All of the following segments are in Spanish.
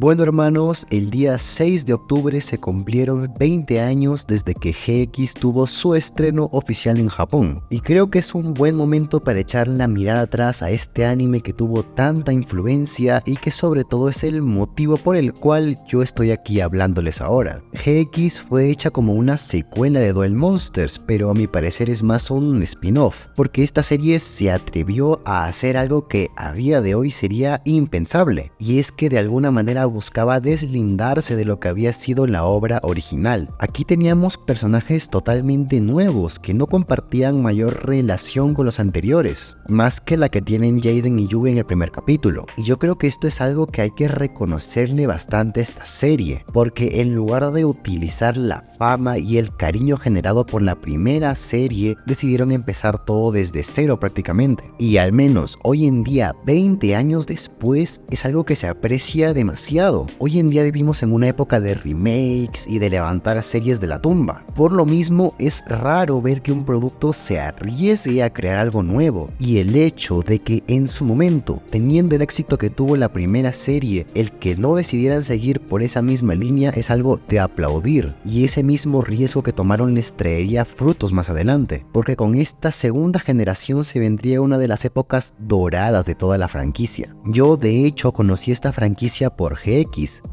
Bueno hermanos, el día 6 de octubre se cumplieron 20 años desde que GX tuvo su estreno oficial en Japón, y creo que es un buen momento para echar la mirada atrás a este anime que tuvo tanta influencia y que sobre todo es el motivo por el cual yo estoy aquí hablándoles ahora. GX fue hecha como una secuela de Duel Monsters, pero a mi parecer es más un spin-off, porque esta serie se atrevió a hacer algo que a día de hoy sería impensable, y es que de alguna manera buscaba deslindarse de lo que había sido la obra original. Aquí teníamos personajes totalmente nuevos que no compartían mayor relación con los anteriores, más que la que tienen Jaden y Yugi en el primer capítulo. Y yo creo que esto es algo que hay que reconocerle bastante a esta serie, porque en lugar de utilizar la fama y el cariño generado por la primera serie, decidieron empezar todo desde cero prácticamente. Y al menos hoy en día, 20 años después, es algo que se aprecia demasiado. Hoy en día vivimos en una época de remakes y de levantar series de la tumba. Por lo mismo, es raro ver que un producto se arriesgue a crear algo nuevo. Y el hecho de que en su momento, teniendo el éxito que tuvo la primera serie, el que no decidieran seguir por esa misma línea es algo de aplaudir. Y ese mismo riesgo que tomaron les traería frutos más adelante. Porque con esta segunda generación se vendría una de las épocas doradas de toda la franquicia. Yo de hecho conocí esta franquicia por GX.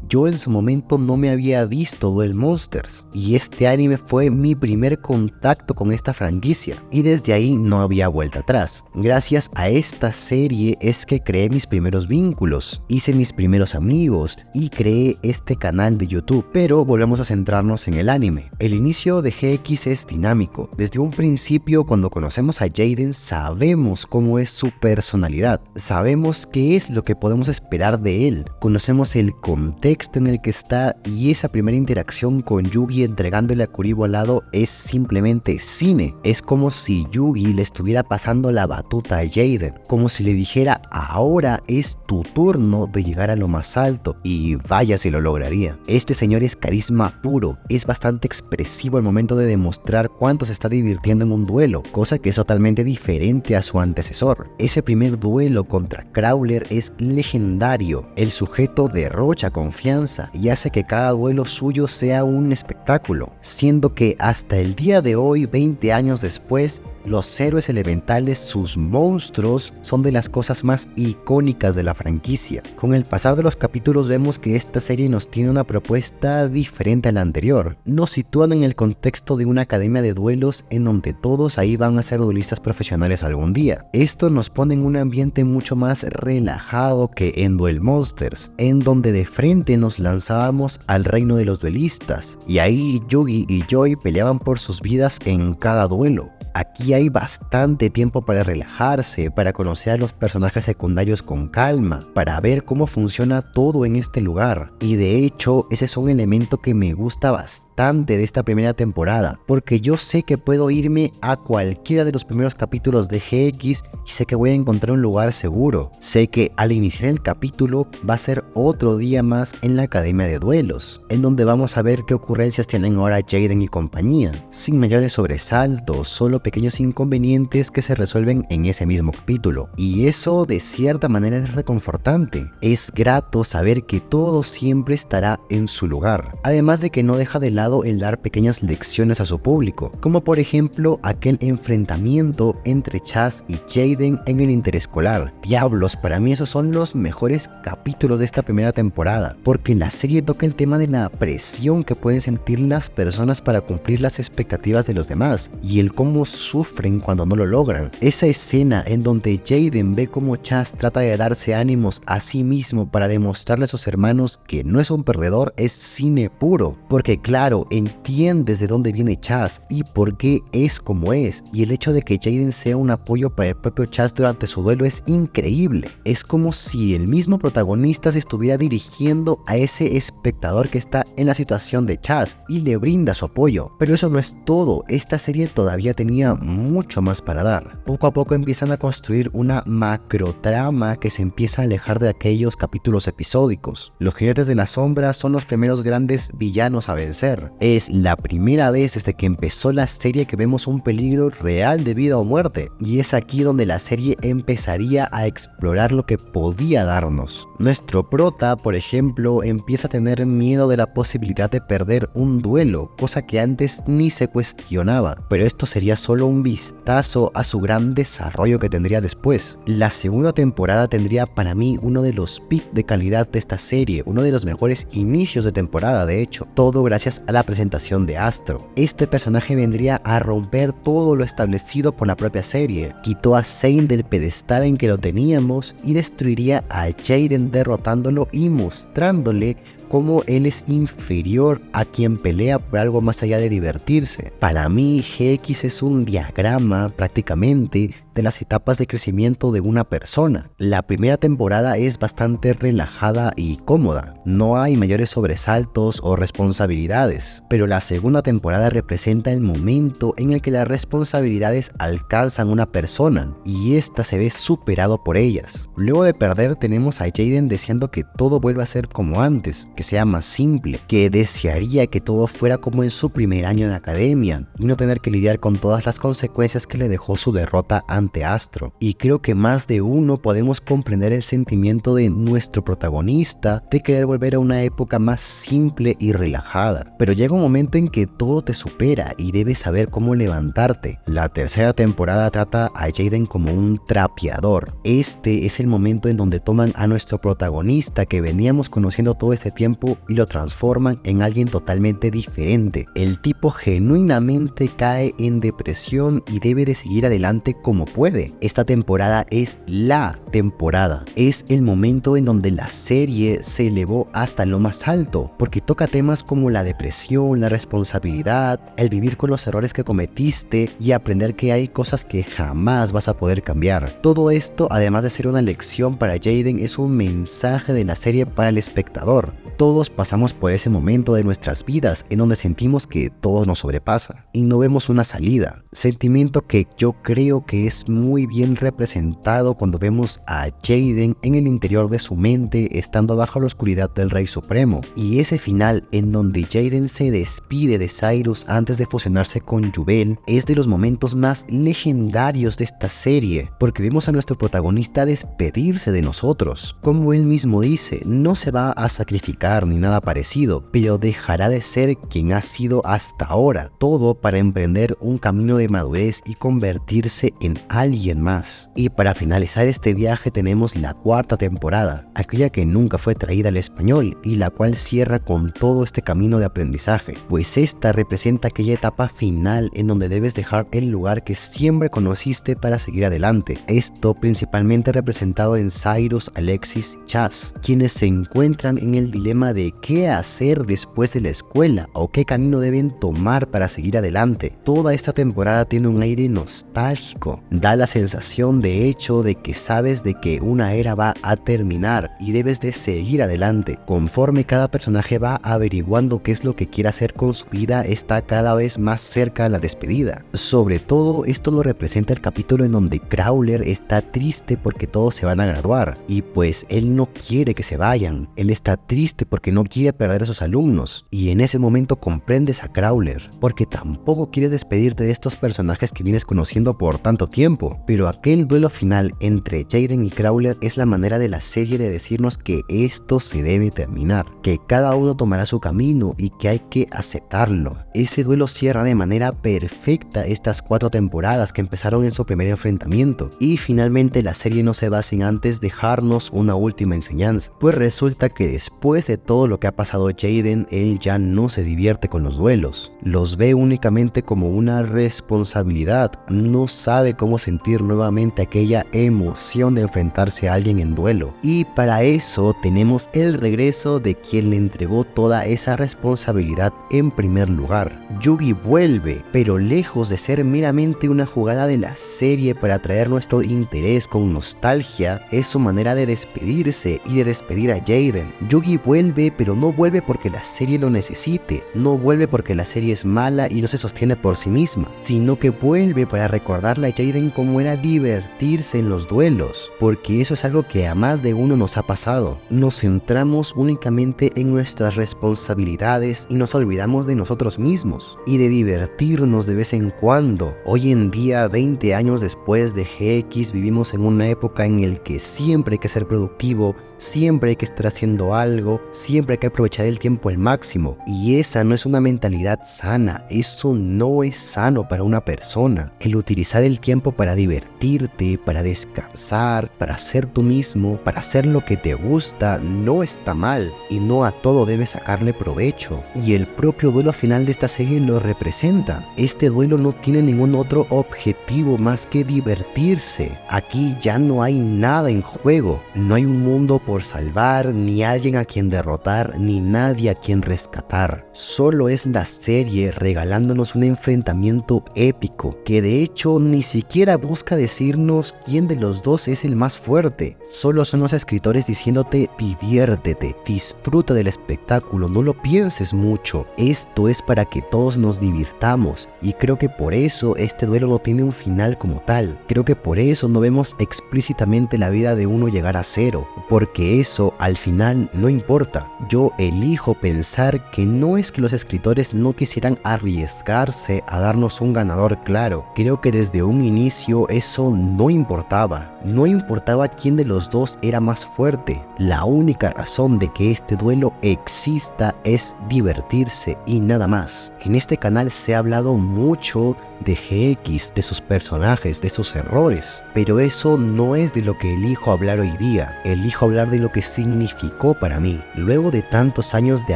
Yo en su momento no me había visto Duel Monsters, y este anime fue mi primer contacto con esta franquicia, y desde ahí no había vuelta atrás. Gracias a esta serie es que creé mis primeros vínculos, hice mis primeros amigos y creé este canal de YouTube. Pero volvemos a centrarnos en el anime. El inicio de GX es dinámico. Desde un principio, cuando conocemos a Jaden, sabemos cómo es su personalidad, sabemos qué es lo que podemos esperar de él, conocemos el contexto en el que está, y esa primera interacción con Yugi entregándole a Kuribo al lado es simplemente cine. Es como si Yugi le estuviera pasando la batuta a Jaden, como si le dijera: ahora es tu turno de llegar a lo más alto, y vaya si lo lograría. Este señor es carisma puro, es bastante expresivo al momento de demostrar cuánto se está divirtiendo en un duelo, cosa que es totalmente diferente a su antecesor. Ese primer duelo contra Crawler es legendario. El sujeto derrocha confianza y hace que cada duelo suyo sea un espectáculo, siendo que hasta el día de hoy, 20 años después, los héroes elementales, sus monstruos, son de las cosas más icónicas de la franquicia. Con el pasar de los capítulos vemos que esta serie nos tiene una propuesta diferente a la anterior. Nos sitúan en el contexto de una academia de duelos en donde todos ahí van a ser duelistas profesionales algún día. Esto nos pone en un ambiente mucho más relajado que en Duel Monsters, en donde de frente nos lanzábamos al reino de los duelistas, y ahí Yugi y Joy peleaban por sus vidas en cada duelo. Aquí hay bastante tiempo para relajarse, para conocer a los personajes secundarios con calma, para ver cómo funciona todo en este lugar. Y de hecho, ese es un elemento que me gusta bastante de esta primera temporada, porque yo sé que puedo irme a cualquiera de los primeros capítulos de GX y sé que voy a encontrar un lugar seguro. Sé que al iniciar el capítulo va a ser otro día más en la academia de duelos, en donde vamos a ver qué ocurrencias tienen ahora Jaden y compañía, sin mayores sobresaltos, solo pequeños inconvenientes que se resuelven en ese mismo capítulo. Y eso de cierta manera es reconfortante. Es grato saber que todo siempre estará en su lugar. Además de que no deja de lado el dar pequeñas lecciones a su público, como por ejemplo aquel enfrentamiento entre Chaz y Jaden en el interescolar. Diablos, para mí esos son los mejores capítulos de esta primera temporada, porque la serie toca el tema de la presión que pueden sentir las personas para cumplir las expectativas de los demás, y el cómo sufren cuando no lo logran. Esa escena en donde Jaden ve cómo Chaz trata de darse ánimos a sí mismo para demostrarle a sus hermanos que no es un perdedor es cine puro, porque claro, entiendes de dónde viene Chaz y por qué es como es, y el hecho de que Jaden sea un apoyo para el propio Chaz durante su duelo es increíble. Es como si el mismo protagonista se estuviera dirigiendo a ese espectador que está en la situación de Chaz y le brinda su apoyo. Pero eso no es todo, esta serie todavía tenía tenía mucho más para dar. Poco a poco empiezan a construir una macrotrama que se empieza a alejar de aquellos capítulos episódicos. Los Jinetes de la Sombra son los primeros grandes villanos a vencer. Es la primera vez desde que empezó la serie que vemos un peligro real de vida o muerte, y es aquí donde la serie empezaría a explorar lo que podía darnos. Nuestro prota, por ejemplo, empieza a tener miedo de la posibilidad de perder un duelo, cosa que antes ni se cuestionaba, pero esto sería solo un vistazo a su gran desarrollo que tendría después. La segunda temporada tendría para mí uno de los picos de calidad de esta serie, uno de los mejores inicios de temporada de hecho, todo gracias a la presentación de Astro. Este personaje vendría a romper todo lo establecido por la propia serie, quitó a Zane del pedestal en que lo teníamos y destruiría a Jaden derrotándolo y mostrándole cómo él es inferior a quien pelea por algo más allá de divertirse. Para mí, GX es un diagrama prácticamente de las etapas de crecimiento de una persona. La primera temporada es bastante relajada y cómoda, no hay mayores sobresaltos o responsabilidades, pero la segunda temporada representa el momento en el que las responsabilidades alcanzan una persona y ésta se ve superado por ellas. Luego de perder tenemos a Jaden deseando que todo vuelva a ser como antes, que sea más simple, que desearía que todo fuera como en su primer año de academia y no tener que lidiar con todas las consecuencias que le dejó su derrota ante Astro. Y creo que más de uno podemos comprender el sentimiento de nuestro protagonista de querer volver a una época más simple y relajada, pero llega un momento en que todo te supera y debes saber cómo levantarte. La tercera temporada trata a Jaden como un trapeador. Este es el momento en donde toman a nuestro protagonista que veníamos conociendo todo este tiempo y lo transforman en alguien totalmente diferente. El tipo genuinamente cae en depresión y debe de seguir adelante como puede. Esta temporada es la temporada. Es el momento en donde la serie se elevó hasta lo más alto, porque toca temas como la depresión, la responsabilidad, el vivir con los errores que cometiste y aprender que hay cosas que jamás vas a poder cambiar. Todo esto, además de ser una lección para Jaden, es un mensaje de la serie para el espectador. Todos pasamos por ese momento de nuestras vidas en donde sentimos que todo nos sobrepasa y no vemos una salida. Sentimiento que yo creo que es muy bien representado cuando vemos a Jaden en el interior de su mente estando bajo la oscuridad del Rey Supremo. Y ese final en donde Jaden se despide de Cyrus antes de fusionarse con Jubel es de los momentos más legendarios de esta serie, porque vemos a nuestro protagonista despedirse de nosotros. Como él mismo dice, no se va a sacrificar ni nada parecido, pero dejará de ser quien ha sido hasta ahora, todo para emprender un camino de madurez y convertirse en alguien más. Y para finalizar este viaje tenemos la cuarta temporada, aquella que nunca fue traída al español y la cual cierra con todo este camino de aprendizaje, pues esta representa aquella etapa final en donde debes dejar el lugar que siempre conociste para seguir adelante. Esto principalmente representado en Cyrus, Alexis y Chaz, quienes se encuentran en el dilema de qué hacer después de la escuela o qué camino deben tomar para seguir adelante. Toda esta temporada tiene un aire nostálgico, da la sensación de hecho de que sabes de que una era va a terminar y debes de seguir adelante. Conforme cada personaje va averiguando qué es lo que quiere hacer con su vida, está cada vez más cerca a la despedida. Sobre todo esto lo representa el capítulo en donde Crawler está triste porque todos se van a graduar y pues él no quiere que se vayan, él está triste porque no quiere perder a sus alumnos, y en ese momento comprendes a Crawler, porque tampoco quieres despedirte de estos personajes que vienes conociendo por tanto tiempo, pero aquel duelo final entre Jaden y Crawler es la manera de la serie de decirnos que esto se debe terminar, que cada uno tomará su camino y que hay que aceptarlo. Ese duelo cierra de manera perfecta estas 4 temporadas que empezaron en su primer enfrentamiento, y finalmente la serie no se va sin antes dejarnos una última enseñanza, pues resulta que después de todo lo que ha pasado Jaden, él ya no se divierte con los duelos, los ve únicamente como una responsabilidad, no sabe cómo podamos sentir nuevamente aquella emoción de enfrentarse a alguien en duelo. Y para eso tenemos el regreso de quien le entregó toda esa responsabilidad en primer lugar. Yugi vuelve, pero lejos de ser meramente una jugada de la serie para atraer nuestro interés con nostalgia, es su manera de despedirse y de despedir a Jaden. Yugi vuelve, pero no vuelve porque la serie lo necesite, no vuelve porque la serie es mala y no se sostiene por sí misma, sino que vuelve para recordarle a Jaden cómo era divertirse en los duelos, porque eso es algo que a más de uno nos ha pasado. Nos centramos únicamente en nuestras responsabilidades y nos olvidamos de nosotros mismos y de divertirnos de vez en cuando. Hoy en día, 20 años después de GX, vivimos en una época en la que siempre hay que ser productivo, siempre hay que estar haciendo algo, siempre hay que aprovechar el tiempo al máximo, y esa no es una mentalidad sana. Eso no es sano para una persona. El utilizar el tiempo para divertirte, para descansar, para ser tú mismo, para hacer lo que te gusta, no está mal, y no a todo debes sacarle provecho. Y el propio duelo final de esta serie lo representa. Este duelo no tiene ningún otro objetivo más que divertirse. Aquí ya no hay nada en juego. No hay un mundo por salvar, ni alguien a quien derrotar, ni nadie a quien rescatar. Solo es la serie regalándonos un enfrentamiento épico, que de hecho ni siquiera busca decirnos quién de los dos es el más fuerte. Solo son los escritores diciéndote: diviértete, disfruta del espectáculo, no lo pienses mucho. Esto es para que todos nos divirtamos, y creo que por eso este duelo no tiene un final como tal. Creo que por eso no vemos explícitamente la vida de uno llegar a cero, porque eso al final no importa. Yo elijo pensar que no es que los escritores no quisieran arriesgarse a darnos un ganador claro. Creo que desde un inicio eso no importaba. No importaba quién de los dos era más fuerte. La única razón de que este duelo exista es divertirse y nada más. En este canal se ha hablado mucho de GX, de sus personajes, de sus errores, pero eso no es de lo que elijo hablar hoy día. Elijo hablar de lo que significó para mí. Luego de tantos años de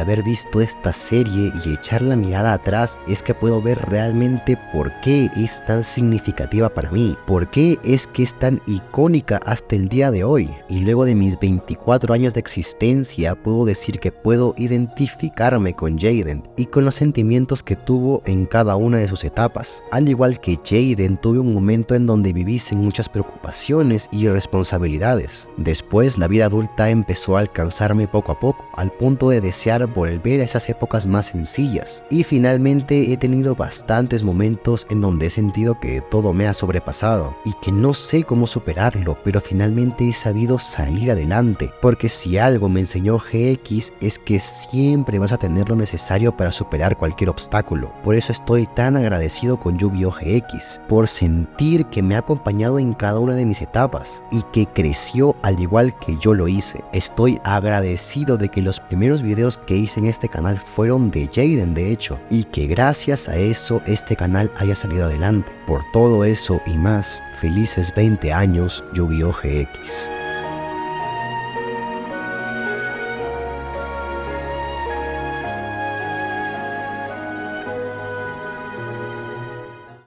haber visto esta serie y echar la mirada atrás, es que puedo ver realmente por qué es tan significativa para mí, por qué es que es tan icónica hasta el día de hoy. Y luego de mis 24 años de existencia, puedo decir que puedo identificarme con Jaden y con los sentimientos que tuvo en cada una de sus etapas. Al igual que Jaden, tuve un momento en donde viví sin muchas preocupaciones y responsabilidades. Después, la vida adulta empezó a alcanzarme poco a poco, al punto de desear volver a esas épocas más sencillas. Y finalmente he tenido bastantes momentos en donde he sentido que todo me ha sobrepasado y que no sé cómo superarlo, pero finalmente he sabido salir adelante, porque si algo me enseñó GX es que siempre vas a tener lo necesario para superar cualquier obstáculo. Por eso estoy tan agradecido con Yu-Gi-Oh! GX, por sentir que me ha acompañado en cada una de mis etapas y que creció al igual que yo lo hice. Estoy agradecido de que los primeros videos que hice en este canal fueron de Jaden, de hecho, y que gracias a eso este canal haya salido adelante. Por todo eso y más, felices 20 años Yu-Gi-Oh! GX.